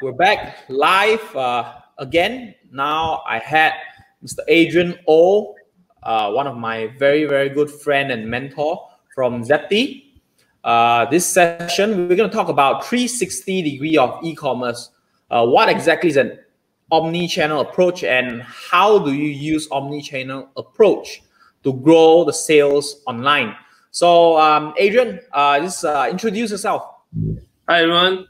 We're back live again. Now I had Mr. Adrian O, one of my very, very good friend and mentor from Zepti. This session, we're going to talk about 360 degree of e-commerce. What exactly is an omni-channel approach and how do you use omni-channel approach to grow the sales online? So Adrian, just introduce yourself. Hi everyone.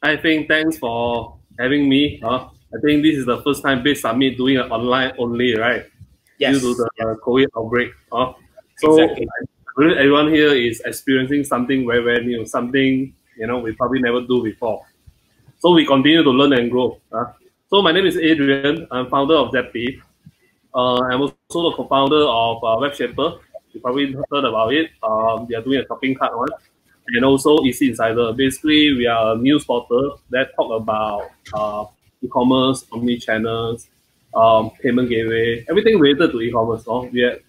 I think thanks for having me. I think this is the first time Base Summit doing it online only, right? Yes. Due to the COVID outbreak. So exactly. Everyone here is experiencing something very, very new, something we probably never do before. So we continue to learn and grow. So my name is Adrian. I'm founder of Zepti. I'm also the co-founder of WebShaper. You probably heard about it. They are doing a shopping cart one. And also EC Insider. Basically, we are a news portal that talk about e-commerce, omni-channels, payment gateway, everything related to e-commerce.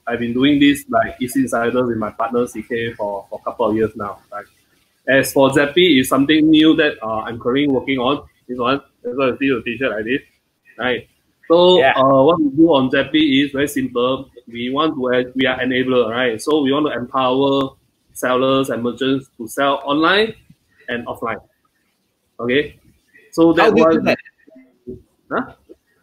I've been doing this like EC Insider with my partner CK for a couple of years now. Right? As for Zeppi, it's something new that I'm currently working on. This one, that's why I see the t-shirt I did. Right. So what we do on Zeppi is very simple. We are enabler, right? So we want to empower sellers and merchants to sell online and offline. Okay, so that was.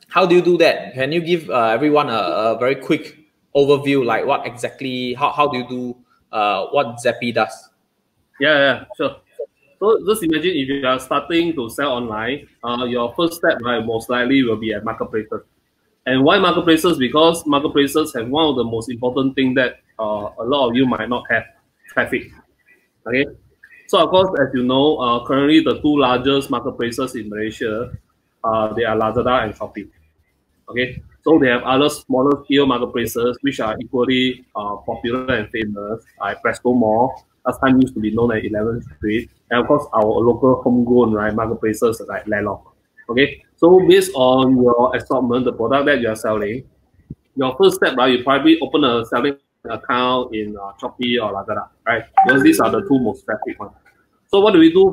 How do you do that? Can you give everyone a very quick overview, like what exactly? How do you do what Zeppi does? Yeah, sure. So just imagine if you are starting to sell online, your first step, right, most likely will be at marketplaces. And why marketplaces? Because marketplaces have one of the most important things that a lot of you might not have. Traffic. Okay, so of course, as you know, currently the two largest marketplaces in Malaysia, they are Lazada and Shopee. Okay, so they have other smaller scale marketplaces which are equally popular and famous, like Presto Mall. Last time used to be known as 11th Street, and of course our local homegrown marketplaces like Lelong. Okay, so based on your assortment, the product that you are selling, your first step, right, you probably open a selling account in Shopee or Lazada, right? Because these are the two most traffic ones. So what do we do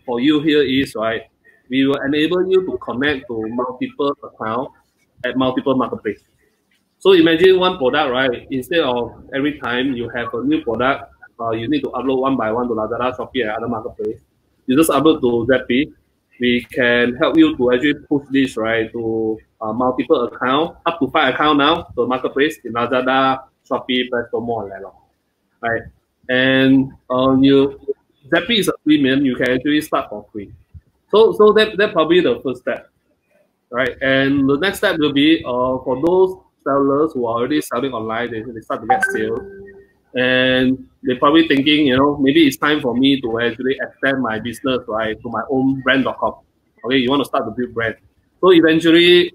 for you here is, right, we will enable you to connect to multiple accounts at multiple marketplaces. So imagine one product, right? Instead of every time you have a new product, you need to upload one by one to Lazada, Shopee, and other marketplaces. You just upload to Zeppi. We can help you to actually push this, right, to multiple accounts, up to 5 accounts now, to marketplace in Lazada, Shopee, Presto Mall, and Lelong. Right? And Zeppi is a premium, you can actually start for free. So that's probably the first step. Right? And the next step will be for those sellers who are already selling online, they start to get sales. And they're probably thinking, maybe it's time for me to actually extend my business, right, to my own brand.com. Okay, you want to start to build brand. So eventually,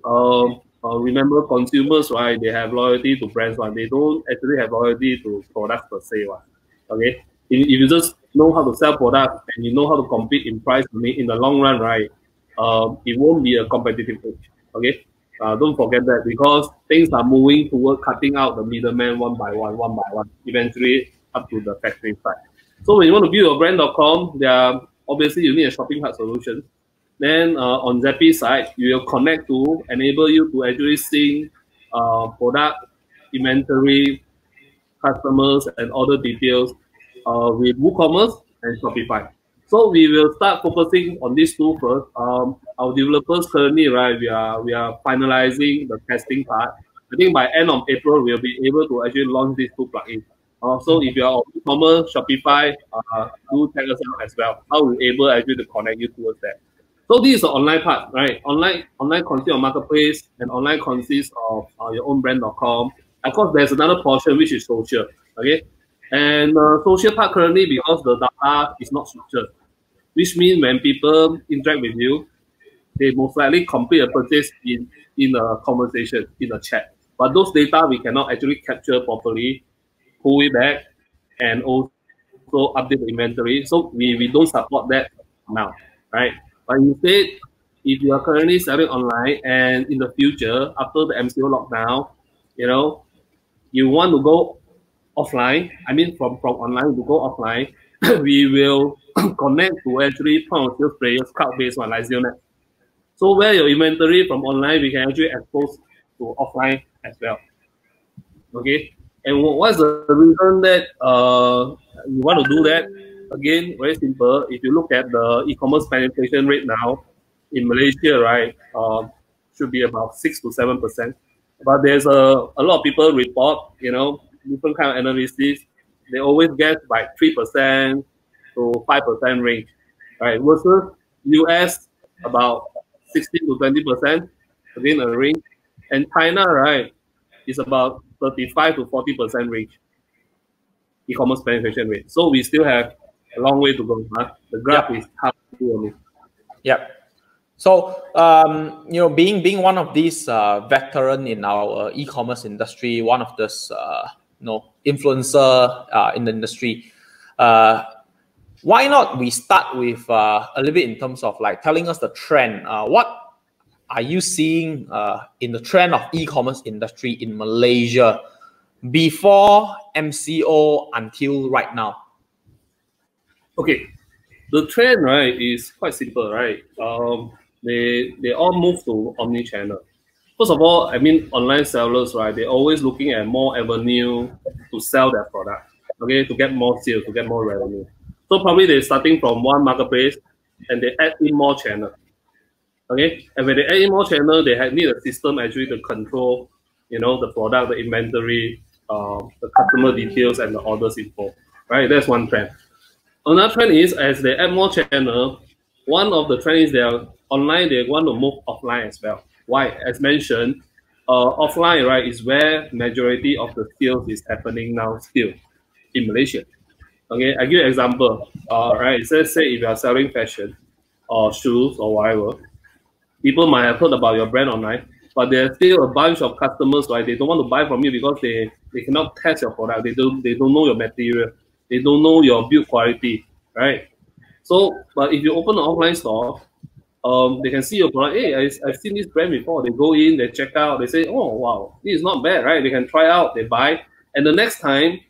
remember consumers, right, they have loyalty to brands, right? They don't actually have loyalty to products per se, right? Okay, if you just know how to sell products and you know how to compete in price in the long run, right, it won't be a competitive edge. Okay. Don't forget that, because things are moving toward cutting out the middleman one by one, eventually up to the factory side. So when you want to build a brand.com, obviously you need a shopping cart solution. Then on Zeppi side, you will connect to enable you to actually sync product, inventory, customers, and order details with WooCommerce and Shopify. So we will start focusing on these two first. Our developers currently, right, we are finalizing the testing part. I think by end of April, we'll be able to actually launch these two plugins. So if you are on e-commerce, Shopify, do check us out as well. How we're able actually to connect you towards that. So this is the online part, right? Online consists of marketplace, and online consists of your own brand.com. Of course, there's another portion which is social. Okay. And social part currently, because the data is not structured, which means when people interact with you, they most likely complete a purchase in a conversation, in a chat. But those data we cannot actually capture properly, pull it back, and also update the inventory. So we don't support that now, right? But instead, if you are currently selling online and in the future, after the MCO lockdown, you want to go offline, I mean from online to go offline, we will connect to actually point of sales players cloud-based one like ZeroNet. So where your inventory from online, we can actually expose to offline as well. Okay, and what's the reason that you want to do that? Again, very simple. If you look at the e-commerce penetration rate now in Malaysia, right, should be about 6 to 7%. But there's a lot of people report, different kind of analysis. They always get by 3% to 5% range, right? Versus US about 16 to 20%, again a range, and China, right, is about 35 to 40% range e-commerce penetration rate. So we still have a long way to go. Huh? The graph is half only. Yep. So being one of these veteran in our e-commerce industry, one of this influencer in the industry, why not we start with a little bit in terms of like telling us the trend. What are you seeing in the trend of e-commerce industry in Malaysia before MCO until right now? Okay, the trend, right, is quite simple, right? They all move to Omni-Channel. First of all, I mean, online sellers, right, they're always looking at more avenue to sell their product, okay, to get more sales, to get more revenue. So probably they're starting from one marketplace and they add in more channel. Okay, and when they add in more channel, they need a system actually to control, the product, the inventory, the customer details, and the orders info. Right, that's one trend. Another trend is as they add more channel, one of the trends is they are online. They want to move offline as well. Why? As mentioned, offline, right, is where majority of the sales is happening now still in Malaysia. Okay, I give you an example. Right, let's say if you are selling fashion or shoes or whatever, people might have heard about your brand online, but there's still a bunch of customers, right? They don't want to buy from you because they cannot test your product. They don't know your material. They don't know your build quality, right? So, but if you open an offline store, they can see your product. Hey, I've seen this brand before. They go in, they check out, they say, oh wow, this is not bad, right? They can try out, they buy, and the next time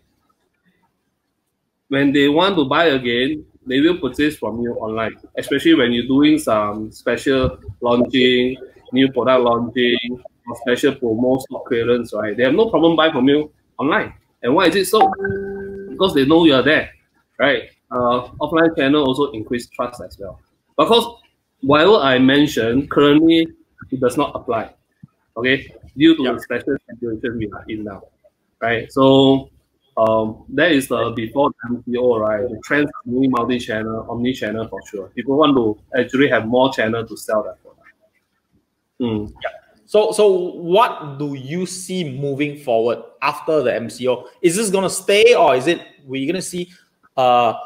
when they want to buy again, they will purchase from you online, especially when you're doing some special launching, new product launching, or special promo stock clearance, right? They have no problem buying from you online. And why is it so? Because they know you're there, right? Offline channel also increase trust as well. Because while I mentioned, currently it does not apply, okay? Due to the special situation we are in now, right? So that is before the MCO, right? The trends are moving multi-channel, omni-channel for sure. People want to actually have more channel to sell that product. Yeah. So what do you see moving forward after the MCO? Is this gonna stay, or is it we're gonna see offline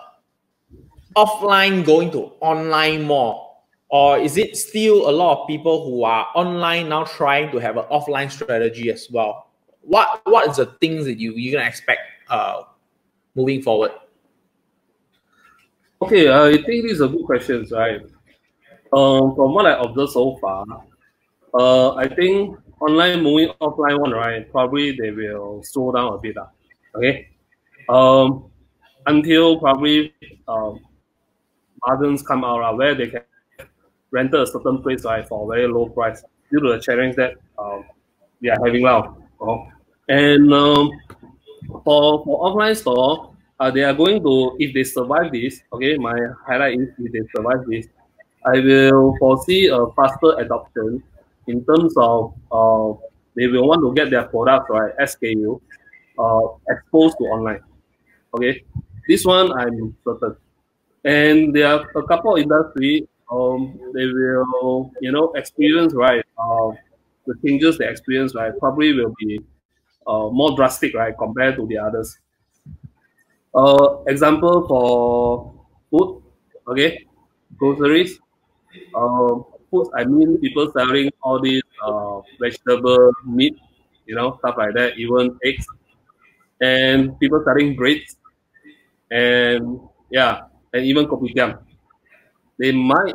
going to online more, or is it still a lot of people who are online now trying to have an offline strategy as well? What is the things that you're gonna expect moving forward? Okay, I think these are good questions, right? From what I observed so far, I think online moving offline one, right? Probably they will slow down a bit, okay? Until probably margins come out, where they can rent a certain place, right, for a very low price due to the challenge that we are having now. And for offline store, they are going to, if they survive this, okay, my highlight is if they survive this, I will foresee a faster adoption in terms of they will want to get their products, right, SKU, exposed to online. Okay, this one I'm certain. And there are a couple of industries, they will, experience, right, the changes they experience, right, probably will be more drastic, right, compared to the others. Example for food, okay, groceries. Foods, I mean people selling all these vegetable, meat, stuff like that, even eggs, and people selling breads, and yeah, and even kopitiam. They might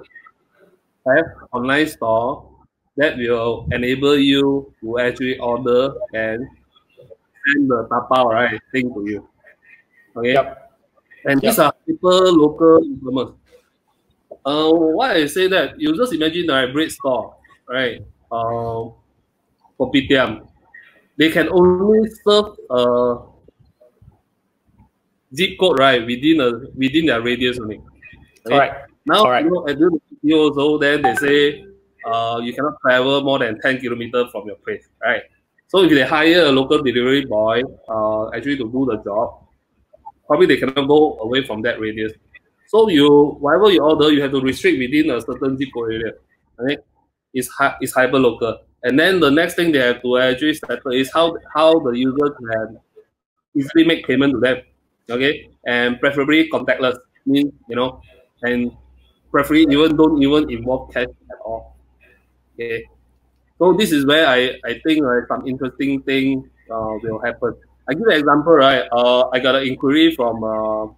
have online store that will enable you to actually order and send the tapao, right, thing to you. Okay. Yep. And these are hyper local e-commerce. Why I say that? You just imagine a bread store, right? Kopitiam. They can only serve zip code, right, within their radius only. Right? Correct. Now, Correct. you know, at the video also, then they say you cannot travel more than 10 kilometers from your place, right? So if they hire a local delivery boy actually to do the job, probably they cannot go away from that radius. So whatever you order, you have to restrict within a certain zip code area. Right? It's hyper local. And then the next thing they have to actually settle is how the user can easily make payment to them. Okay, and preferably contactless. Mean, you know, and preferably don't even involve cash at all. Okay, so this is where I think some interesting thing will happen. I give an example, right? I got an inquiry from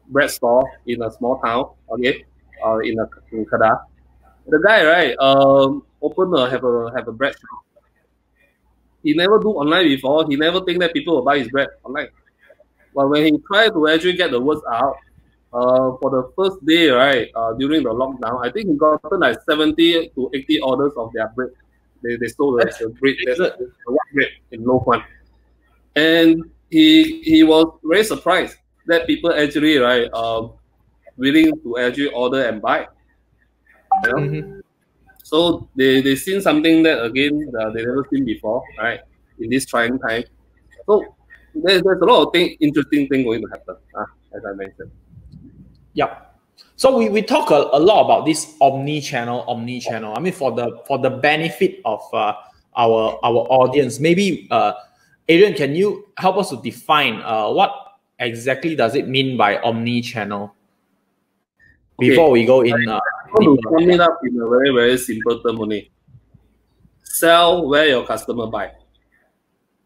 bread store in a small town. Okay, in Kedah. The guy, right, have a bread shop. He never do online before. He never think that people will buy his bread online. But when he tried to actually get the words out, for the first day, right, during the lockdown, I think he gotten like 70 to 80 orders of their bread. They stole the bread, the white bread in low one. And he was very surprised that people actually, right, willing to actually order and buy. You know? Mm-hmm. So they seen something that again they never seen before, right? In this trying time. So there's a lot of interesting thing going to happen, as I mentioned. Yeah. So we talk a lot about this omni-channel. I mean, for the benefit of our audience, maybe Adrian, can you help us to define what exactly does it mean by omni-channel? Before we go in, I want to sum it up in a very, very simple term only. Sell where your customer buy.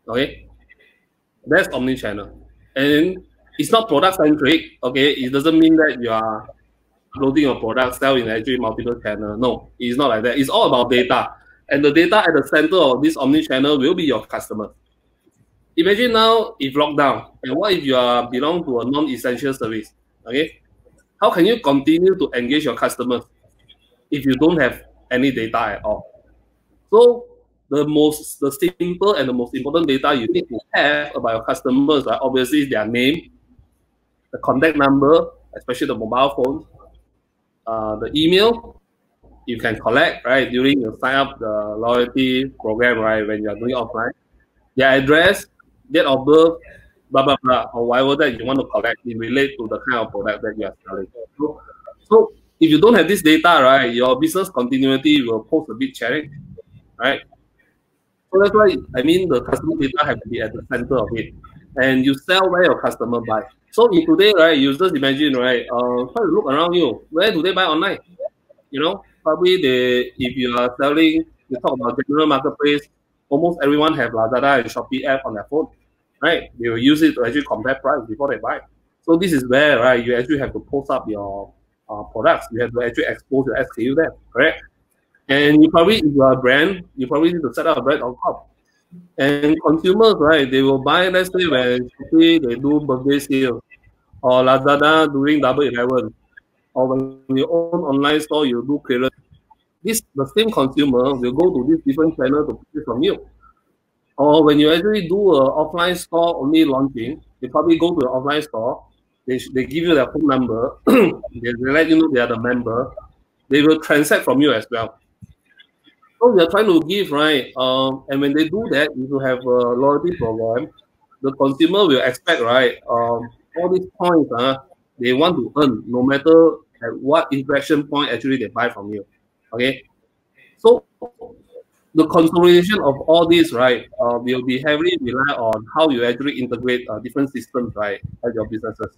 Okay, that's omni-channel, and it's not product centric. Okay, it doesn't mean that you are uploading your product, sell in actually multiple channels. No, it's not like that. It's all about data, and the data at the center of this omni-channel will be your customer. Imagine now if lockdown, and what if you belong to a non-essential service? Okay, how can you continue to engage your customers if you don't have any data at all? So the simple and the most important data you need to have about your customers, right? Obviously their name, the contact number, especially the mobile phone, the email you can collect, right, during you sign up the loyalty program, right, when you are doing offline, their address, date of birth, blah blah blah, or whatever that you want to collect in relate to the kind of product that you are selling. So if you don't have this data, right, your business continuity will pose a big challenge, right? So that's why I mean the customer data have to be at the center of it, and you sell where your customer buy. So in today, right, you just imagine, right, try to look around you. Where do they buy online? You know, probably if you are selling, you talk about general marketplace, almost everyone have Lazada and Shopee app on their phone, right? They will use it to actually compare price before they buy. So this is where, right, you actually have to post up your products. You have to actually expose your SKU there, correct? And you probably, if you are a brand, you probably need to set up a brand on top. And consumers, right, they will buy, let's say, when they do birthday sale, or Lazada during Double 11, or when you own online store, you do clearance. The same consumer will go to this different channel to purchase from you. Or when you actually do an offline store only launching, they probably go to the offline store, they give you their phone number, they let you know they are the member, they will transact from you as well. So we are trying to give, right, and when they do that, if you have a loyalty program, the consumer will expect, right, all these points, they want to earn no matter at what interaction point actually they buy from you. Okay, so the consolidation of all this, right, will be heavily rely on how you actually integrate different systems, right, at your businesses.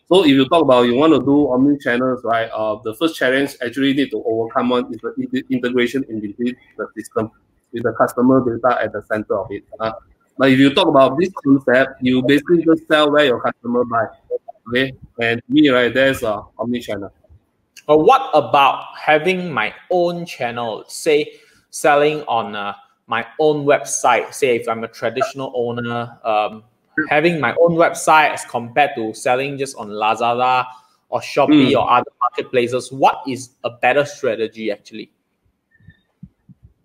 So if you talk about you want to do omni-channels, right, the first challenge actually need to overcome one is the integration in between the system with the customer data at the center of it. But if you talk about this concept, you basically just sell where your customer buy. Okay, and me, right, there's omni-channel. What about having my own channel, say selling on my own website? Say if I'm a traditional owner, having my own website as compared to selling just on Lazada or Shopee or other marketplaces? What is a better strategy actually?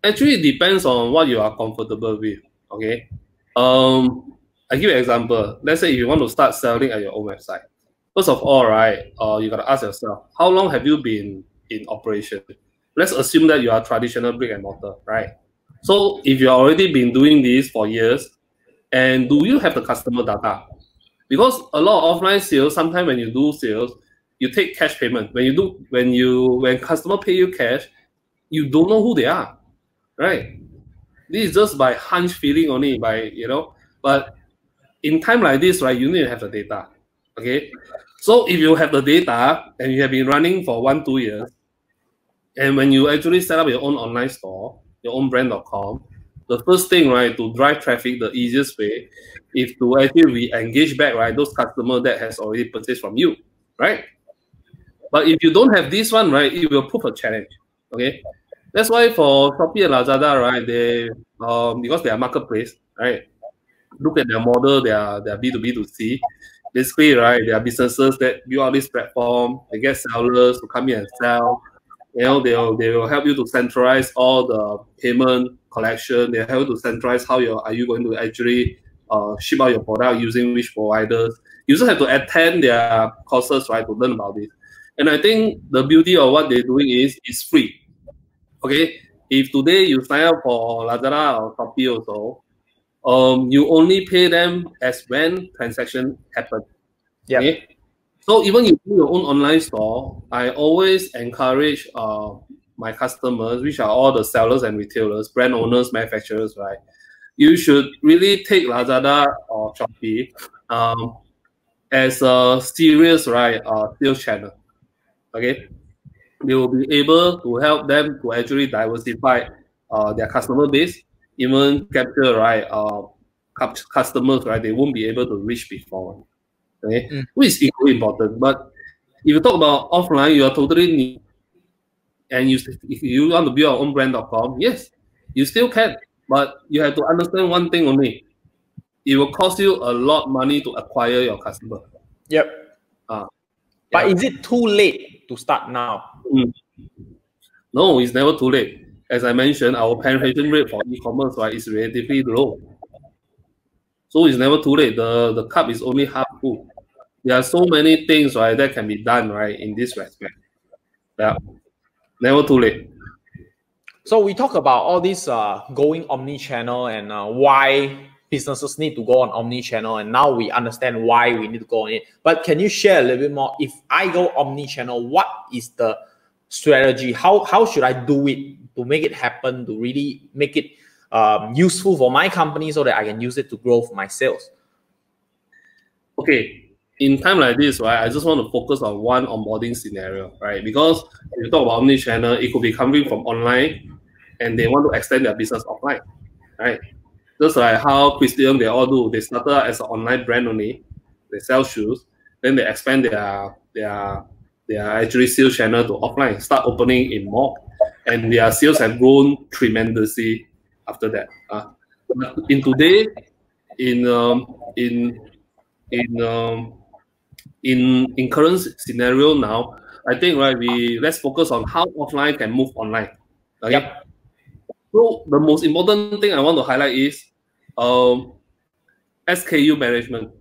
Actually, it depends on what you are comfortable with. Okay. I give you an example. Let's say if you want to start selling at your own website. First of all, right, you gotta ask yourself, how long have you been in operation? Let's assume that you are traditional brick and mortar, right? So if you already been doing this for years, and do you have the customer data? Because a lot of offline sales, sometimes when you do sales, you take cash payment. When customer pay you cash, you don't know who they are, right? This is just by hunch feeling only, but in time like this, right, you need to have the data. Okay. So if you have the data and you have been running for 1-2 years, and when you actually set up your own online store, your own brand.com, the first thing, right, to drive traffic, the easiest way is to actually re-engage back, right, those customers that has already purchased from you, right? But if you don't have this one, right, it will prove a challenge. Okay. That's why for Shopee and Lazada, right, they because they are marketplace, right? Look at their model, they are B2B2C. Basically, right, they are businesses that build out this platform. They get sellers to come in and sell. They will help you to centralize all the payment collection. They help you to centralize how are you going to actually ship out your product using which providers. You just have to attend their courses, right, to learn about this. And I think the beauty of what they're doing is it's free. Okay, if today you sign up for Lazada or Shopee also, you only pay them as when transaction happen. Yep. Okay, so even if you do your own online store, I always encourage my customers, which are all the sellers and retailers, brand owners, manufacturers, right? You should really take Lazada or Shopee as a serious, right, sales channel. Okay, they will be able to help them to actually diversify their customer base, even capture, right, customers, right, they won't be able to reach before. Okay, which is equally important. But if you talk about offline, you are totally new, and if you want to build your own brand.com, yes, you still can, but you have to understand one thing only: it will cost you a lot of money to acquire your customer. Yep. But is it too late to start now? No, it's never too late. As I mentioned, our penetration rate for e-commerce, right, is relatively low. So it's never too late. The cup is only half full. There are so many things, right, that can be done, right, in this respect. Yeah, never too late. So we talk about all this going omni-channel and why businesses need to go on omni-channel, and now we understand why we need to go on it. But can you share a little bit more? If I go omni-channel, what is the strategy? How should I do it to make it happen, to really make it useful for my company so that I can use it to grow for my sales? Okay, in time like this, right, I just want to focus on one onboarding scenario, right? Because if you talk about omni-channel, it could be coming from online and they want to extend their business offline, right? Just like how Christian, they all do. They started as an online brand only. They sell shoes. Then they expand their actually sales channel to offline, start opening in mall. And their sales have grown tremendously after that. In today, in current scenario now, I think, right, let's focus on how offline can move online. Okay. Yep. So the most important thing I want to highlight is SKU management.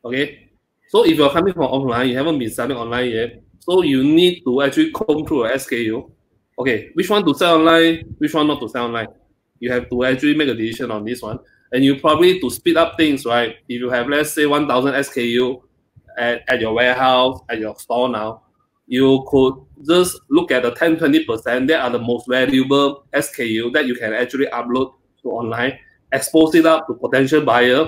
Okay. So if you're coming from offline, you haven't been selling online yet, so you need to actually comb through a SKU. Okay, which one to sell online, which one not to sell online. You have to actually make a decision on this one. And you probably, to speed up things, right? If you have, let's say, 1,000 SKU at your warehouse, at your store now, you could just look at the 10-20% that are the most valuable SKU that you can actually upload to online, expose it up to potential buyer,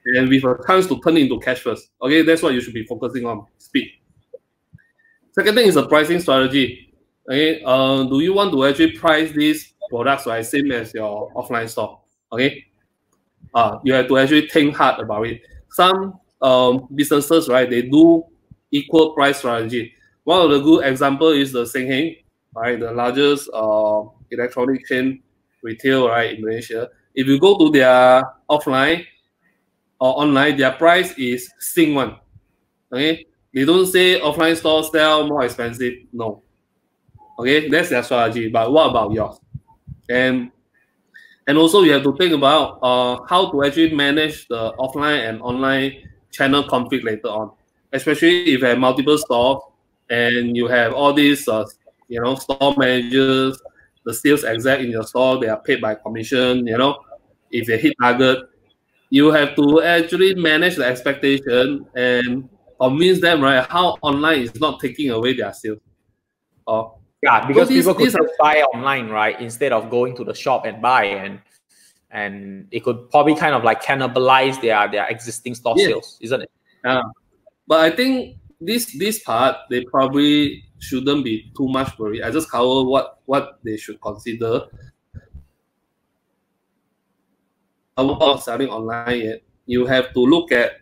and with a chance to turn into cash first. Okay, that's what you should be focusing on, speed. Second thing is the pricing strategy. Okay, do you want to actually price these products, right, same as your offline store? Okay, you have to actually think hard about it. Some businesses, right, they do equal price strategy. One of the good example is the Seng Heng, right, the largest electronic chain retail, right, in Malaysia. If you go to their offline, or online, their price is sing one. Okay, they don't say offline stores sell more expensive. No. Okay, that's their strategy. But what about yours? And also you have to think about how to actually manage the offline and online channel conflict later on, especially if you have multiple stores and you have all these store managers, the sales exec in your store, they are paid by commission. If they hit target, you have to actually manage the expectation and convince them, right, how online is not taking away their sales. Yeah, because people could just buy online, right, instead of going to the shop and buy, and it could probably kind of like cannibalize their existing store sales, isn't it? But I think this part they probably shouldn't be too much worried. I just cover what they should consider about selling online yet. You have to look at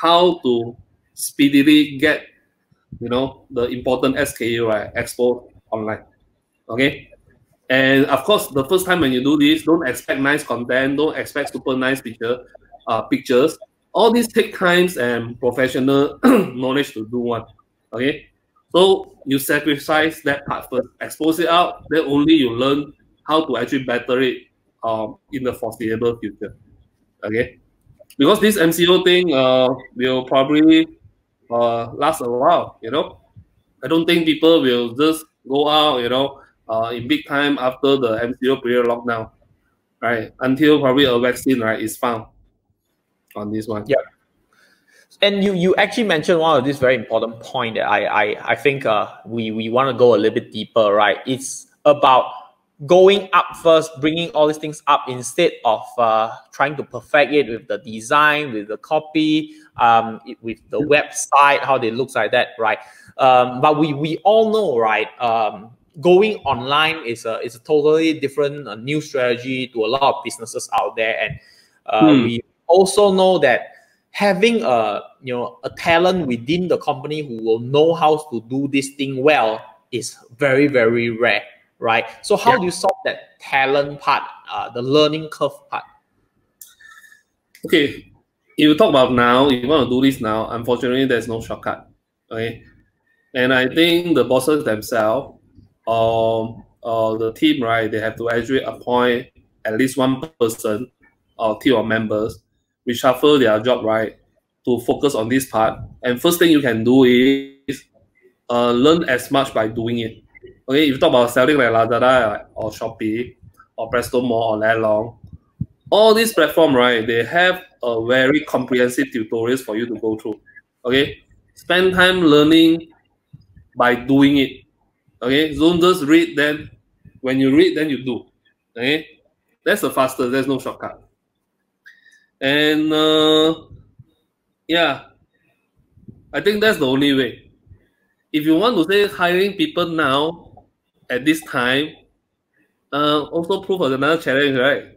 how to speedily get the important SKU, right, export online. Okay, and of course the first time when you do this, don't expect nice content, don't expect super nice pictures. All these take times and professional knowledge to do one. Okay, so you sacrifice that part first, expose it out, then only you learn how to actually better it in the foreseeable future. Okay, because this MCO thing will probably last a while. I don't think people will just go out in big time after the MCO period lockdown, right? Until probably a vaccine, right, is found on this one. Yeah. And you actually mentioned one of this very important point that I think we want to go a little bit deeper, right? It's about going up first, bringing all these things up instead of trying to perfect it with the design, with the copy, with the website, how they look like that, right? But we all know, right? Going online is a totally different new strategy to a lot of businesses out there, and we also know that having a talent within the company who will know how to do this thing well is very, very rare, right? So how do you solve that talent part, the learning curve part? Okay, if you talk about now, if you want to do this now, unfortunately there's no shortcut. Okay, and I think the bosses themselves the team, right, they have to actually appoint at least one person or team of members reshuffle their job, right, to focus on this part. And first thing you can do is learn as much by doing it. Okay, if you talk about selling like Lazada or Shopee or Presto Mall or Lalong, all these platforms, right, they have a very comprehensive tutorials for you to go through. Okay, spend time learning by doing it. Okay, don't just read, then when you read, then you do. Okay, that's the fastest. There's no shortcut. And yeah, I think that's the only way. If you want to say hiring people now at this time, also prove of another challenge, right?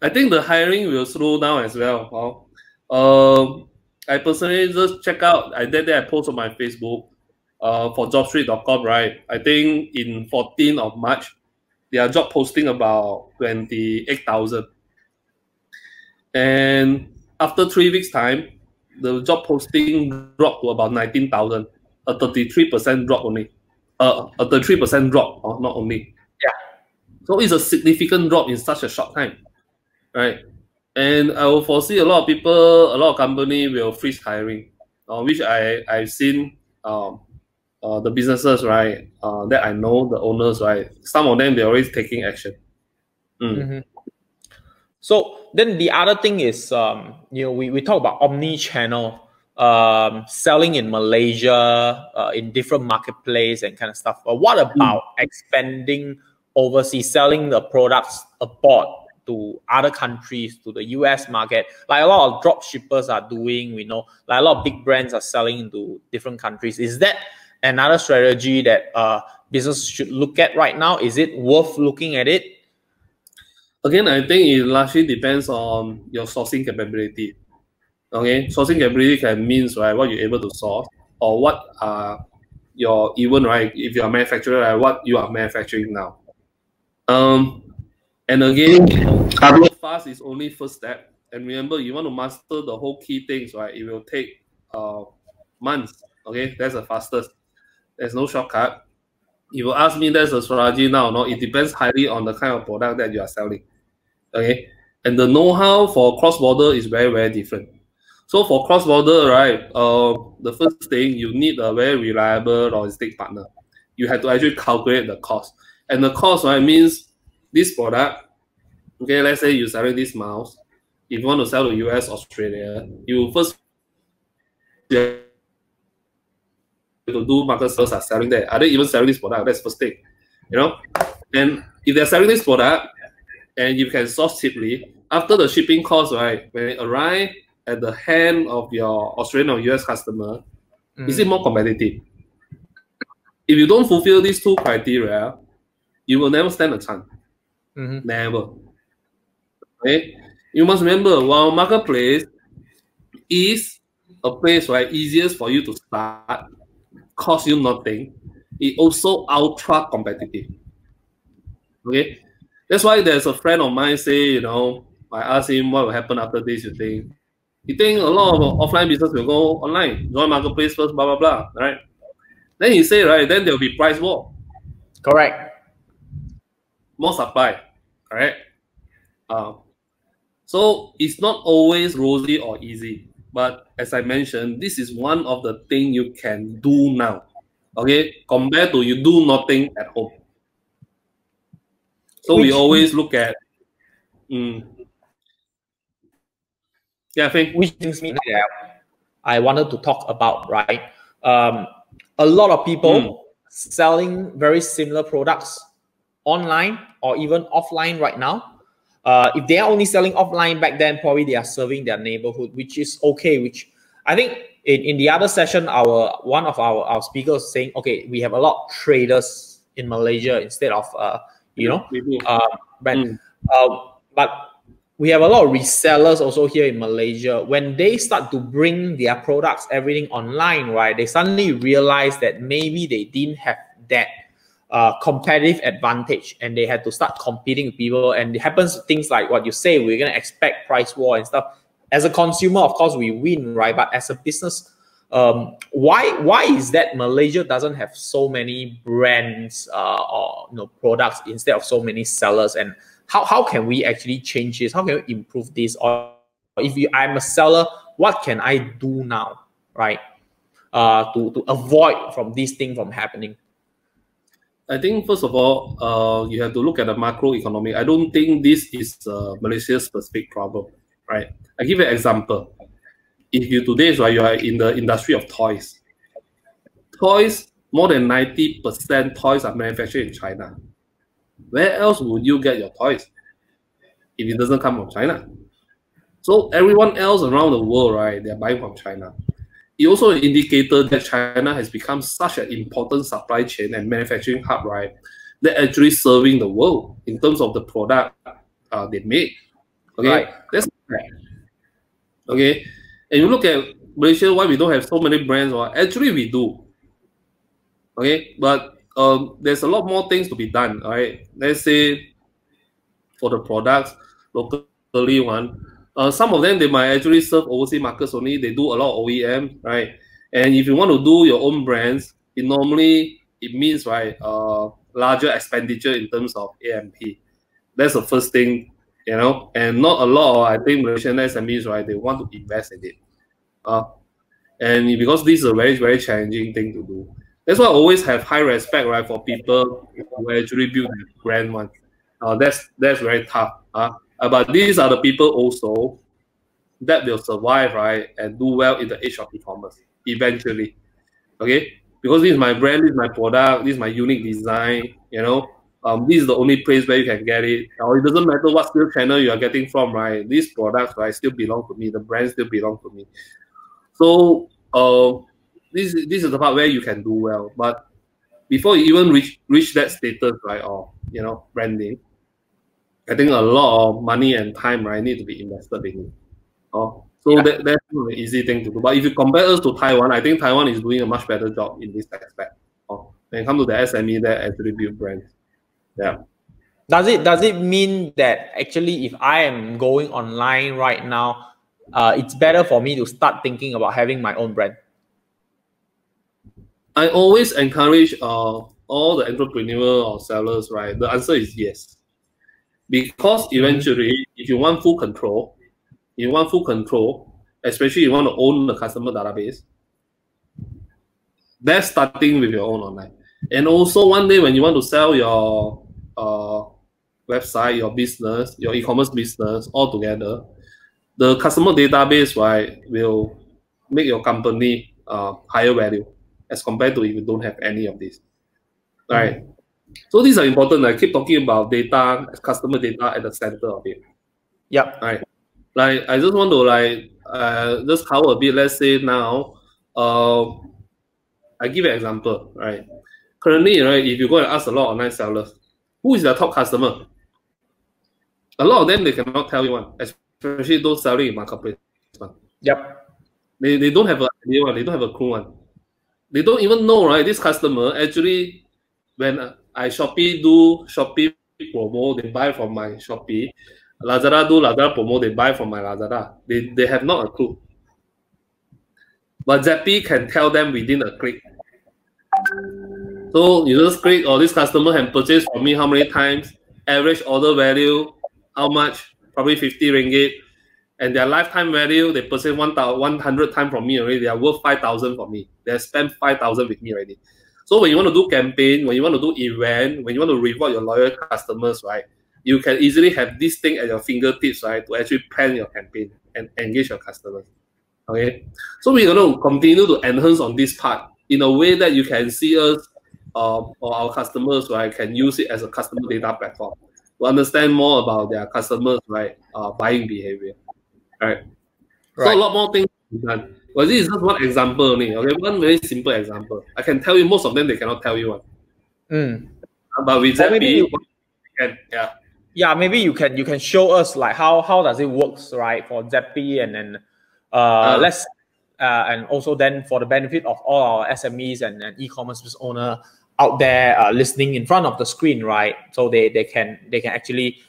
I think the hiring will slow down as well. I personally just check out. I did that. I post on my Facebook for jobstreet.com, right? I think in 14th of March, their job posting about 28,000. And after 3 weeks time, the job posting dropped to about 19,000, a 33% drop only. A 33% drop, not only. Yeah. So it's a significant drop in such a short time, right? And I will foresee a lot of people, a lot of company will freeze hiring, which I've seen the businesses, right, that I know, the owners, right, some of them, they're always taking action. So then the other thing is, we talk about omni-channel, selling in Malaysia, in different marketplace and kind of stuff. But what about expanding overseas, selling the products abroad to other countries, to the US market, like a lot of drop shippers are doing? We know like a lot of big brands are selling into different countries. Is that another strategy that business should look at right now? Is it worth looking at it? Again, I think it largely depends on your sourcing capability. Okay, sourcing capability can means, right, what you're able to source, or what your, even, right, if you're a manufacturer, right, what you are manufacturing now. And again, upload fast is only first step. And remember, you want to master the whole key things, right? It will take months. Okay, that's the fastest. There's no shortcut. You will ask me that's a strategy now. No, it depends highly on the kind of product that you are selling. Okay, and the know-how for cross-border is very, very different. So for cross-border, right, the first thing, you need a very reliable logistic partner. You have to actually calculate the cost. And the cost, right, means this product, okay, let's say you're selling this mouse. If you want to sell to US, Australia, you first to do market sales are selling there. Are they even selling this product? That's first thing, you know. And if they're selling this product and you can source cheaply, after the shipping cost, right, when it arrives at the hand of your Australian or US customer, is it more competitive? If you don't fulfill these two criteria, you will never stand a chance. Never. Okay? You must remember, while marketplace is a place, right, easiest for you to start, cost you nothing, it also ultra competitive. Okay? That's why there's a friend of mine say, you know, I asked him what will happen after this, you think a lot of offline business will go online, join marketplace first, blah, blah, blah, right? Then he say, right, then there'll be price war. Correct. More supply, correct? So it's not always rosy or easy. But as I mentioned, this is one of the things you can do now, okay? Compared to you do nothing at home. So we always look at, yeah, I think. Which brings me that I wanted to talk about, right? A lot of people selling very similar products online or even offline right now. If they are only selling offline back then, probably they are serving their neighborhood, which is okay. Which I think in the other session, one of our speakers saying, okay, we have a lot of traders in Malaysia instead of but we have a lot of resellers also here in Malaysia. When they start to bring their products, everything online, right, they suddenly realize that maybe they didn't have that competitive advantage and they had to start competing with people. And it happens things like what you say, we're going to expect price war and stuff. As a consumer, of course, we win, right? But as a business, why is that Malaysia doesn't have so many brands or products instead of so many sellers? And how can we actually change this? How can we improve this? Or if I'm a seller, what can I do now, right? To avoid from this thing from happening? I think first of all, you have to look at the macroeconomic. I don't think this is a Malaysia-specific problem, right? I give you an example. If you today, right, you are in the industry of toys. Toys, more than 90% toys are manufactured in China. Where else would you get your toys if it doesn't come from China? So everyone else around the world, right, they're buying from China. It also indicated that China has become such an important supply chain and manufacturing hub, right, that actually serving the world in terms of the product they make. Okay, right. That's right. Okay, and you look at Malaysia, why we don't have so many brands, or actually we do. Okay, but there's a lot more things to be done. All right, let's say for the products locally one. Some of them, they might actually serve overseas markets only. They do a lot of OEM, right? And if you want to do your own brands, it means, right, larger expenditure in terms of A&P. That's the first thing, you know. And not a lot of, I think, Malaysian SMEs, right, they want to invest in it. And because this is a very, very challenging thing to do. That's why I always have high respect, right, for people who actually build a brand one. That's very tough. But these are the people also that will survive, right, and do well in the age of e-commerce eventually. Okay, because this is my brand, this is my product, this is my unique design. You know, this is the only place where you can get it. Or it doesn't matter what skill channel you are getting from, right? These products, right, still belong to me. The brand still belong to me. So, this is the part where you can do well. But before you even reach that status, right, or branding, I think a lot of money and time, right, need to be invested in it. So yeah. That's not an easy thing to do. But if you compare us to Taiwan, I think Taiwan is doing a much better job in this aspect. When it comes to the SME that actually build brands. Yeah. Does it mean that actually if I am going online right now, it's better for me to start thinking about having my own brand? I always encourage all the entrepreneur or sellers, right? The answer is yes. Because eventually, if you want full control, especially you want to own the customer database, that's starting with your own online. And also one day when you want to sell your website, your business, your e-commerce business all together, the customer database, right, will make your company higher value as compared to if you don't have any of this. Right. So these are important. I keep talking about data, customer data at the center of it. Yep. Right. Like I just want to just cover a bit. Let's say now, I give an example. Right. Currently, right, if you go and ask a lot of online sellers, who is their top customer? A lot of them they cannot tell you one, especially those selling in marketplace. Yep. They don't have an idea one. They don't have a clue one. They don't even know, right? This customer actually, when I do Shopee promo, they buy from my Shopee. Lazada do Lazada promo, they buy from my Lazada. They have not a clue. But Zappy can tell them within a click. So you just click, this customer can purchase from me how many times, average order value, how much, probably 50 ringgit, and their lifetime value, they purchase 100 times from me already. They are worth 5,000 from me. They have spent 5,000 with me already. So when you want to do campaign, when you want to do event, when you want to reward your loyal customers, right, you can easily have this thing at your fingertips, right, to actually plan your campaign and engage your customers. Okay, so we're going to continue to enhance on this part in a way that you can see us or our customers, right, can use it as a customer data platform to understand more about their customers, right, buying behavior. Right. So a lot more things to be done. Well, this is just one example only. Okay, one very simple example. I can tell you most of them they cannot tell you one. But with Zappy, maybe you can show us like how does it works, right, for Zappy, and then and also then for the benefit of all our SMEs and e-commerce business owner out there listening in front of the screen, right? So they can actually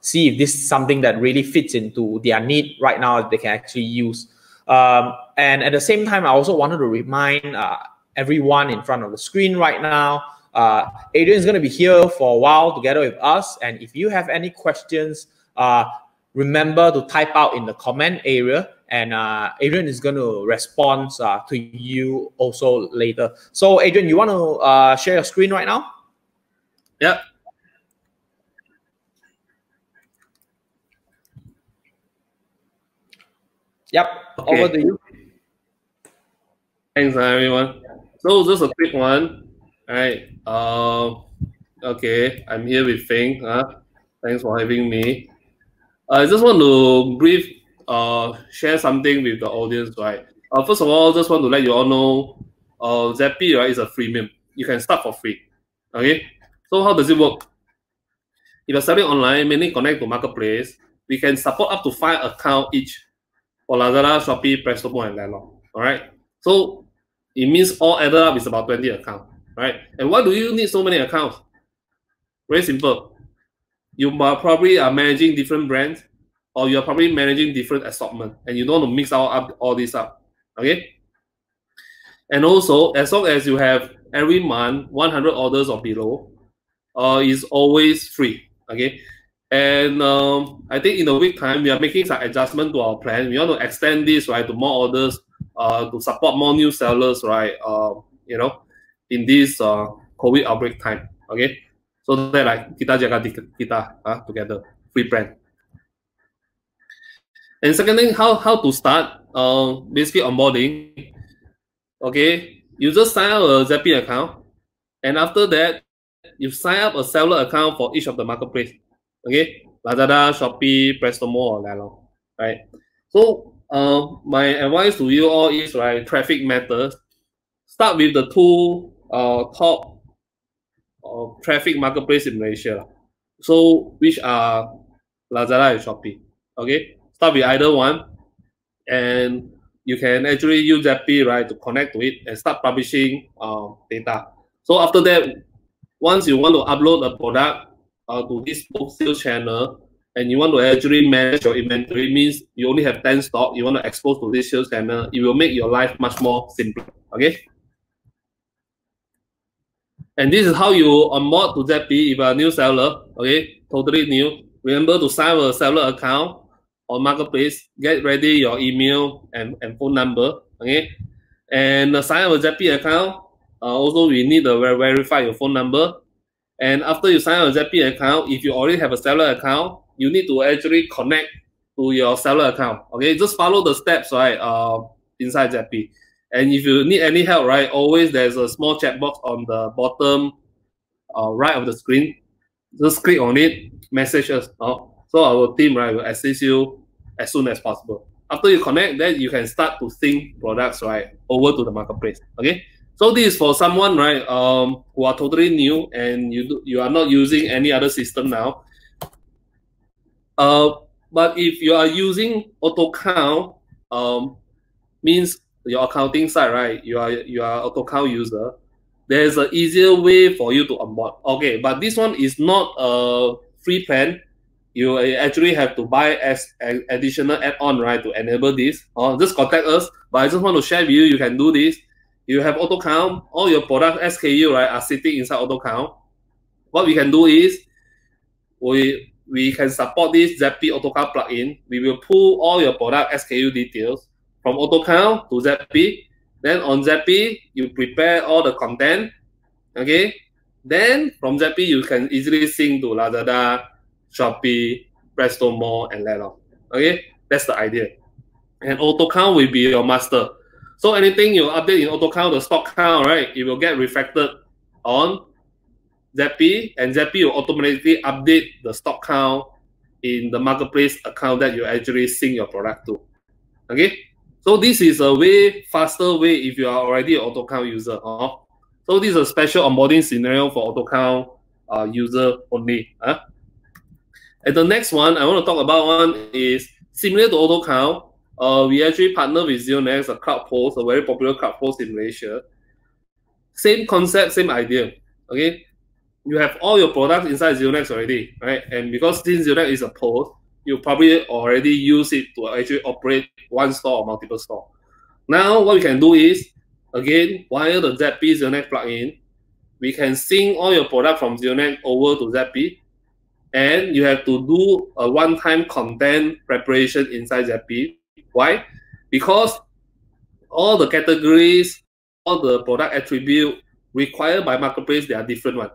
see if this is something that really fits into their need right now, they can actually use. And at the same time, I also wanted to remind everyone in front of the screen right now, Adrian is going to be here for a while together with us. And if you have any questions, remember to type out in the comment area, and Adrian is going to respond to you also later. So Adrian, you want to share your screen right now? Yeah. Yep, okay. Over to you. Thanks, everyone. So just a quick one. All right. Okay, I'm here with Feng. Thanks for having me. I just want to share something with the audience, right? First of all, just want to let you all know, Zappy, right, is a freemium. You can start for free. Okay. So how does it work? If you're selling online, mainly connect to marketplace, we can support up to 5 accounts each for Lazada, Shopee, Prestomo, and Lelo. All right. So it means all added up is about 20 accounts, right? And why do you need so many accounts? Very simple. You probably are managing different brands, or you're probably managing different assortment, and you don't want to mix all this up. Okay. And also, as long as you have every month 100 orders or below, is always free. Okay. And I think in a week time, we are making some adjustment to our plan. We want to extend this, right, to more orders, to support more new sellers, right, in this COVID outbreak time. Okay. So that like kita jaga kita together, free brand. And second thing, how to start, basically onboarding. Okay, you just sign up a Zappy account, and after that, you sign up a seller account for each of the marketplace. Okay, Lazada, Shopee, Prestomo, or Lelo, right? So my advice to you all is, right, traffic matters. Start with the 2 top traffic marketplace in Malaysia. So which are Lazada and Shopee. Okay, start with either one, and you can actually use Zappy, right, to connect to it and start publishing data. So after that, once you want to upload a product, to this sales channel, and you want to actually manage your inventory, means you only have 10 stock, you want to expose to this sales channel, it will make your life much more simpler. Okay. And this is how you onboard to Zappy if you are a new seller. Okay, totally new. Remember to sign a seller account on Marketplace. Get ready your email and phone number. Okay, and sign up a Zappy account. Also, we need to verify your phone number. And after you sign up a Zappy account, if you already have a seller account, you need to actually connect to your seller account. Okay, just follow the steps, right? Inside Zappy. And if you need any help, right, always there's a small chat box on the bottom right of the screen. Just click on it, message us. So our team, right, will assist you as soon as possible. After you connect, then you can start to sync products, right, over to the marketplace. Okay. So this is for someone, right, who are totally new and you are not using any other system now. But if you are using auto count, means your accounting side, right? You are auto count user. There's an easier way for you to onboard. Okay, but this one is not a free plan. You actually have to buy as an additional add-on, right, to enable this. Or just contact us. But I just want to share with you, you can do this. You have auto count, all your product SKU, right, are sitting inside auto count. What we can do is we can support this Zappy auto count plugin. We will pull all your product SKU details from auto count to Zappy. Then on Zappy, you prepare all the content. Okay. Then from Zappy, you can easily sync to Lazada, Shopee, Presto Mall, and Lelong. Okay, that's the idea. And auto count will be your master. So anything you update in auto count, the stock count, right, it will get reflected on Zappy, and Zappy will automatically update the stock count in the marketplace account that you actually sync your product to. Okay, so this is a way faster way if you are already an auto count user. So this is a special onboarding scenario for auto count user only. And the next one I want to talk about one is similar to auto count. We actually partner with ZeroNext, a crowd post, a very popular crowd post in Malaysia. Same concept, same idea. Okay, you have all your products inside ZeroNext already, right? And because since ZeroNext is a post, you probably already use it to actually operate one store or multiple store. Now, what we can do is, again, via the Zappy ZeroNext plugin, we can sync all your product from ZeroNext over to Zappy, and you have to do a one-time content preparation inside Zappy. Why? Because all the categories, all the product attribute required by marketplace, they are different ones.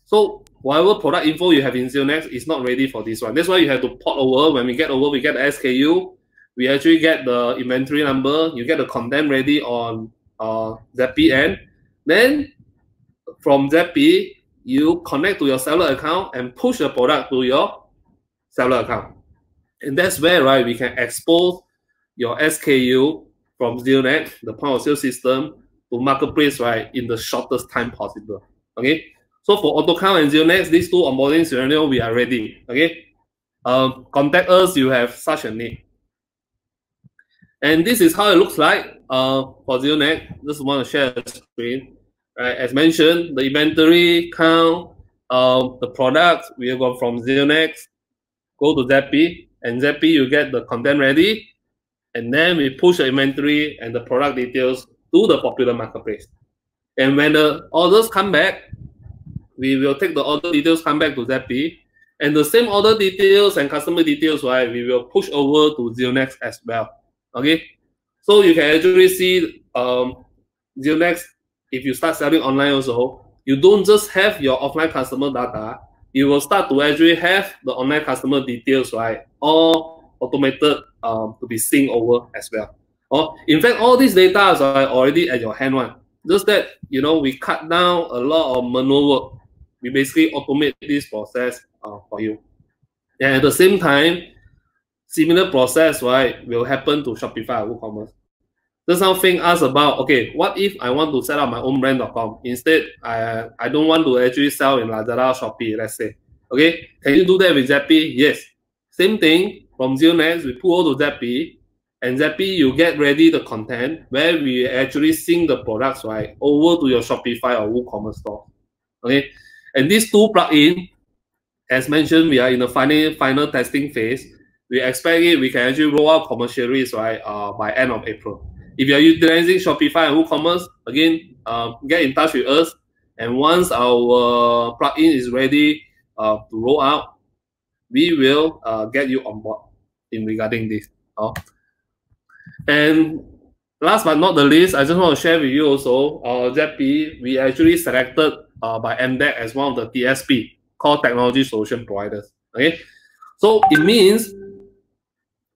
So whatever product info you have in ZeroNext is not ready for this one. That's why you have to port over. When we get over, we get the SKU. We actually get the inventory number. You get the content ready on Zappy end. Then from Zappy, you connect to your seller account and push the product to your seller account. And that's where, right, we can expose your SKU from ZeroNext, the point of sale system, to marketplace, right, in the shortest time possible. Okay. So for auto count and ZeroNext, these two onboarding scenario, we are ready. Okay. Contact us, you have such a need. And this is how it looks like for ZeroNext. Just want to share the screen. Right. As mentioned, the inventory count, the products, we go from ZeroNext, go to Zappy, and Zappy, you get the content ready, and then we push the inventory and the product details to the popular marketplace. And when the orders come back, we will take the order details, come back to Zappy, and the same order details and customer details, right, we will push over to ZeroNext as well. Okay, so you can actually see ZeroNext, if you start selling online also, you don't just have your offline customer data, you will start to actually have the online customer details, right, all automated to be synced over as well. In fact, all these data are already at your hand one. Just that, you know, we cut down a lot of manual work. We basically automate this process for you. And at the same time, similar process, right, will happen to Shopify or WooCommerce. Just now think us about, okay, what if I want to set up my own brand.com? Instead, I don't want to actually sell in Lazada, Shopee, let's say. Okay, can you do that with Zappy? Yes. Same thing, from ZeroNext, we pull all to Zappy, and Zappy, you get ready the content where we actually sync the products, right, over to your Shopify or WooCommerce store. Okay, and these two plugins, as mentioned, we are in the final testing phase. We expect we can actually roll out commercially, right, by end of April. If you are utilizing Shopify and WooCommerce, again, get in touch with us. And once our plugin is ready to roll out, we will get you on board in regarding this. And last but not the least, I just want to share with you also, ZP, we actually selected by MDEC as one of the TSP, Core Technology Solution Providers. Okay, so it means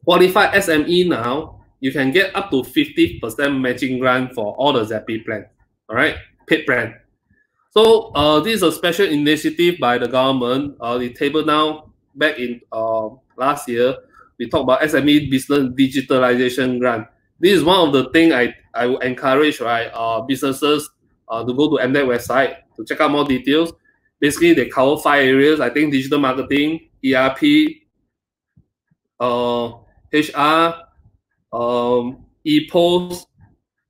qualified SME now, you can get up to 50% matching grant for all the ZP plans. All right, paid plan. So this is a special initiative by the government. The table now back in last year, we talked about SME business digitalization grant. This is one of the things I would encourage, right, businesses to go to MDEC website to check out more details. Basically, they cover 5 areas. I think digital marketing, ERP, HR, e-post,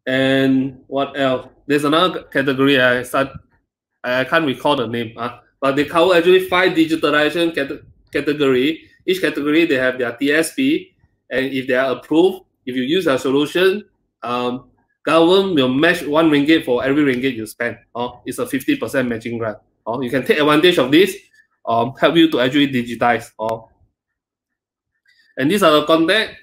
and what else? There's another category I can't recall the name, but they cover actually 5 digitalization category. Each category they have their TSP, and if they are approved, if you use our solution, government will match 1 ringgit for every ringgit you spend. It's a 50% matching grant. You can take advantage of this, help you to actually digitize. And these are the contact,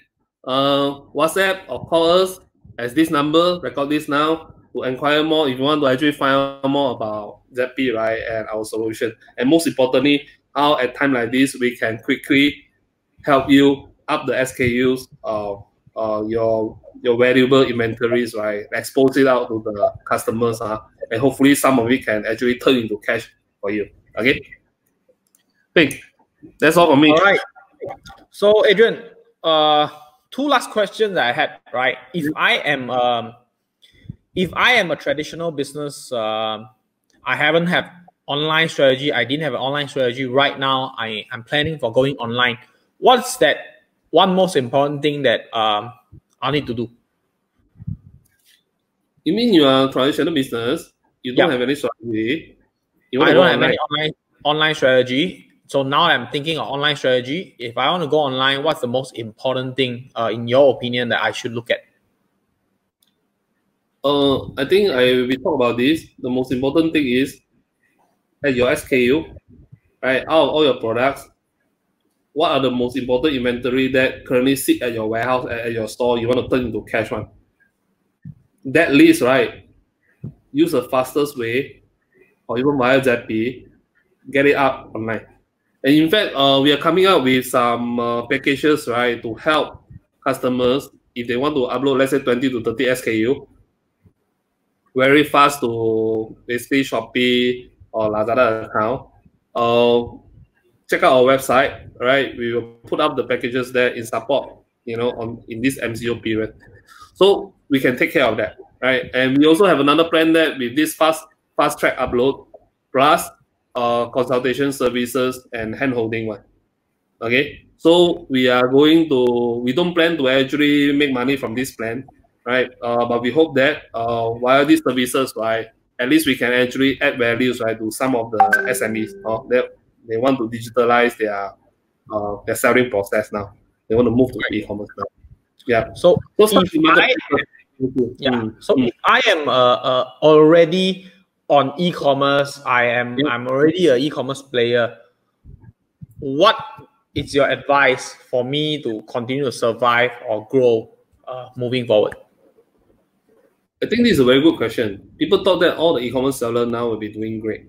WhatsApp or call us as this number, record this now to inquire more if you want to actually find out more about ZP, right, and our solution. And most importantly, how at time like this, we can quickly help you up the SKUs, your valuable inventories, right, expose it out to the customers, and hopefully some of it can actually turn into cash for you. Okay, think that's all for me. All right. So Adrian, 2 last questions that I had, right? If I am a traditional business, I haven't had online strategy. I didn't have an online strategy. Right now, I'm planning for going online. What's that one most important thing that I need to do? You mean you are a traditional business? You don't have any strategy? I don't have any online strategy. So now I'm thinking of online strategy. If I want to go online, what's the most important thing, in your opinion, that I should look at? I think we talk about this. The most important thing is at your SKU, right? Out of all your products, what are the most important inventory that currently sit at your warehouse, at your store, you want to turn into cash one? That list, right? Use the fastest way, or even via ZP, get it up online. And in fact, we are coming up with some packages, right, to help customers if they want to upload, let's say 20 to 30 SKU, very fast to basically Shopee or Lazada account. Check out our website, right? We will put up the packages there in support, in this MCO period. So we can take care of that, right? And we also have another plan that with this fast track upload plus consultation services and hand-holding one. Okay, so we don't plan to actually make money from this plan, right? But we hope that via these services, right, at least we can actually add values, right, to some of the SMEs. That they want to digitalize their selling process now. They want to move to e-commerce now. Yeah. So if I am already on e-commerce, I'm already an e-commerce player. What is your advice for me to continue to survive or grow moving forward? I think this is a very good question. People thought that all the e-commerce sellers now will be doing great.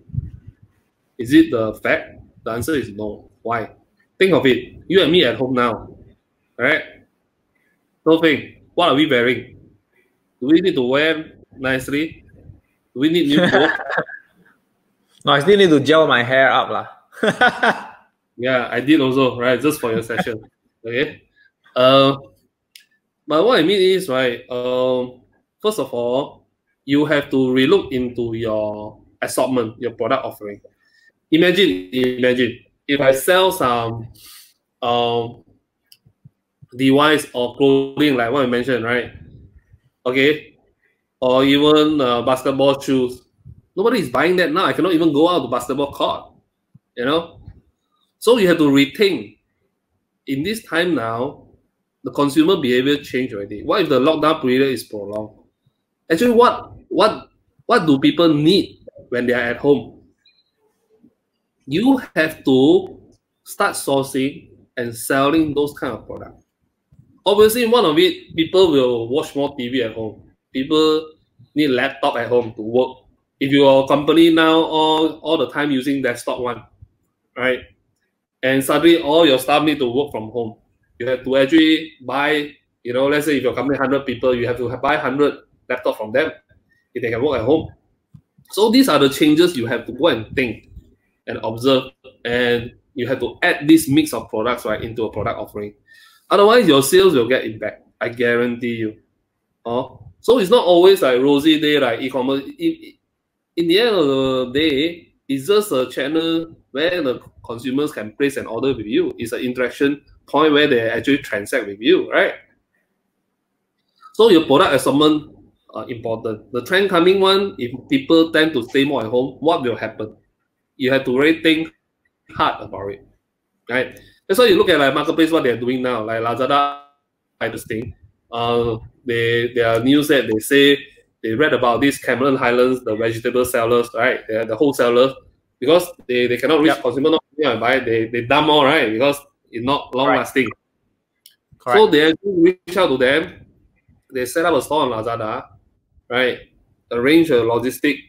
Is it the fact? The answer is no. Why? Think of it. You and me at home now, right? So think, what are we wearing? Do we need to wear nicely? Do we need new clothes? No, I still need to gel my hair up lah. Yeah, I did also, right? Just for your session. Okay. But what I mean is, right, first of all, you have to relook into your assortment, your product offering. Imagine if I sell some device or clothing like what I mentioned, right? Okay, or even basketball shoes. Nobody is buying that now. I cannot even go out to basketball court, So you have to rethink. In this time now, the consumer behavior changed already. What if the lockdown period is prolonged? Actually, what do people need when they are at home? You have to start sourcing and selling those kind of products. Obviously, one of it, people will watch more TV at home. People need laptop at home to work. If your company now all the time using desktop one, right? And suddenly all your staff need to work from home. You have to actually buy, let's say if your company 100 people, you have to buy 100 laptops from them if they can work at home. So these are the changes you have to go and think and observe, and you have to add this mix of products right into a product offering. Otherwise, your sales will get impact. I guarantee you. So it's not always like rosy day like e-commerce. In the end of the day, it's just a channel where the consumers can place an order with you. It's an interaction point where they actually transact with you, right? So your product assortment are important. The trend coming one, if people tend to stay more at home, what will happen? You have to really think hard about it, right? That's why you look at like marketplace, what they're doing now, like Lazada, this thing. There are news that they say they read about these Cameron Highlands, the vegetable sellers, right? They're the wholesalers, because they cannot reach consumer, not buy, they dump all, right? Because it's not long lasting. Correct. So they reach out to them, they set up a store on Lazada, right? Arrange a logistic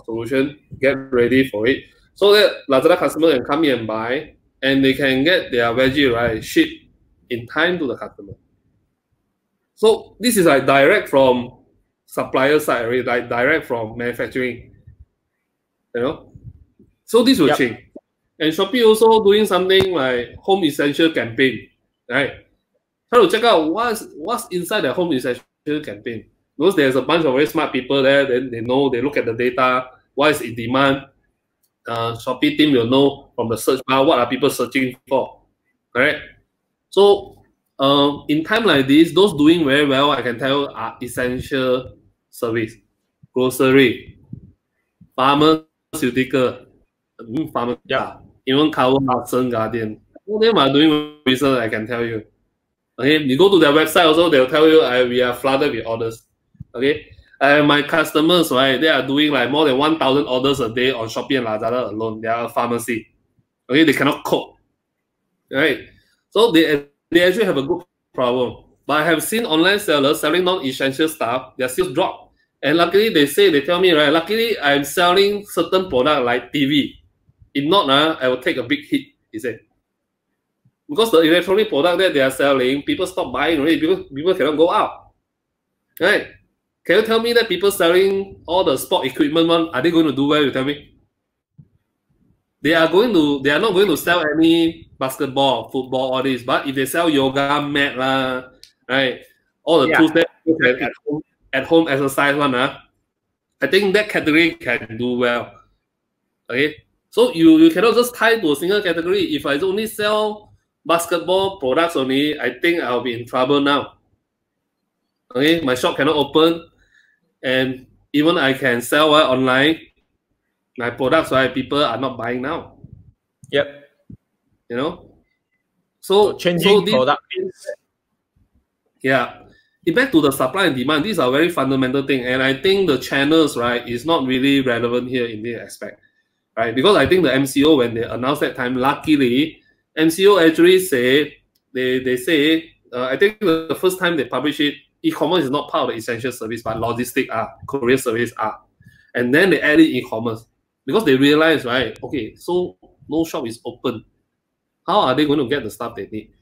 solution, get ready for it, so that Lazada customer can come in and buy, and they can get their veggie right shipped in time to the customer. So this is like direct from supplier side, right? Like direct from manufacturing. So this will change. And Shopee also doing something like home essential campaign, right? Try to check out what's inside the home essential campaign. Because there's a bunch of very smart people there, then they look at the data, what is in demand. Shopee team will know from the search bar what are people searching for, correct? So in time like this, those doing very well, I can tell you, are essential service, grocery, pharmaceutical, even cover Hudson Guardian. All of them are doing business, I can tell you. Okay, you go to their website also, they'll tell you we are flooded with orders. Okay, my customers, right, they are doing like more than 1,000 orders a day on Shopee and Lazada alone. They are a pharmacy. Okay, they cannot cope. Right, so they actually have a good problem. But I have seen online sellers selling non-essential stuff, their sales drop. And luckily, they tell me, right, luckily I'm selling certain product like TV. If not, I will take a big hit, he said. Because the electronic product that they are selling, people stop buying already because people cannot go out. Right? Can you tell me that people selling all the sport equipment one, are they going to do well? You tell me? They are not going to sell any basketball, football, all this. But if they sell yoga mat, right, all the tools that at home exercise one, I think that category can do well. Okay, so you cannot just tie to a single category. If I only sell basketball products only, I think I'll be in trouble now. Okay, my shop cannot open, and even I can sell online, my products, right, people are not buying now. Yep. So changing product. Back to the supply and demand. These are very fundamental things, and I think the channels, right, is not really relevant here in this aspect, right? Because I think the MCO, when they announced that time, luckily, MCO actually say they say I think the first time they publish it, e-commerce is not part of the essential service, but logistic courier service are, and then they added e-commerce because they realized, right? Okay, so no shop is open. How are they going to get the stuff they need?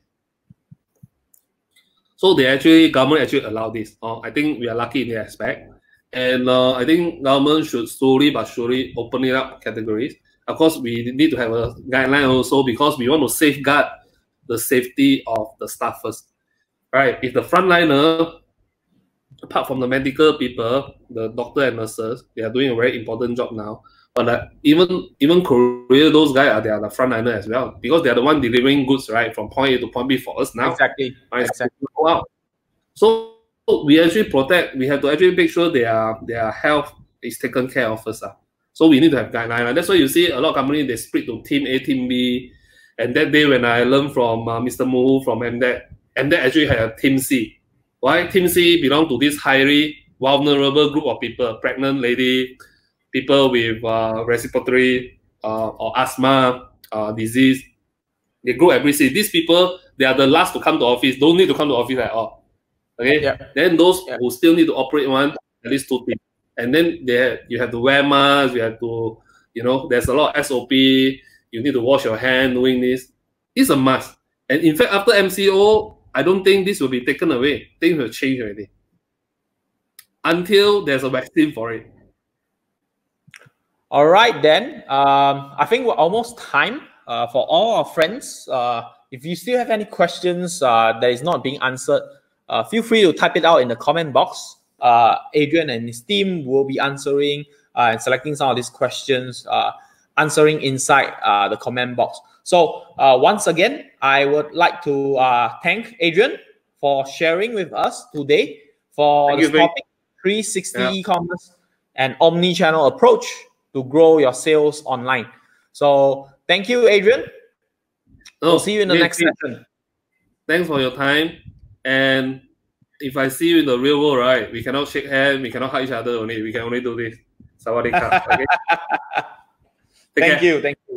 So government actually allowed this. I think we are lucky in that aspect. And I think government should slowly but surely open it up categories. Of course, we need to have a guideline also because we want to safeguard the safety of the staff first. Right? If the frontliner, apart from the medical people, the doctor and nurses, they are doing a very important job now. But even courier, those guys they are the frontliner as well because they are the one delivering goods, right, from point A to point B for us now. Exactly. Right? Exactly. Wow. So we actually protect. We have to actually make sure their health is taken care of first. So we need to have guidelines. That's why you see a lot of companies they split to team A, team B, And that day when I learned from Mr. Mu from MDEC actually had a Team C. Why? Team C belong to this highly vulnerable group of people, pregnant lady, people with respiratory or asthma disease. They group every C. These people, they are the last to come to office, don't need to come to office at all. Okay? Yeah. Then those Yeah. who still need to operate one, at least 2 teams. And then you have to wear masks, you have to, there's a lot of SOP, you need to wash your hand doing this. It's a must. And in fact, after MCO, I don't think this will be taken away. Things will change already. Until there's a vaccine for it. All right, then. I think we're almost time for all our friends. If you still have any questions that is not being answered, feel free to type it out in the comment box. Adrian and his team will be answering and selecting some of these questions, answering inside the comment box. So once again, I would like to thank Adrian for sharing with us today for this topic, 360 e-commerce and omni-channel approach to grow your sales online. So thank you, Adrian. We'll see you in the next session. Thanks for your time. And if I see you in the real world, right, we cannot shake hands, we cannot hug each other only. We can only do this. Sawadee ka. Okay? Thank you. Thank you.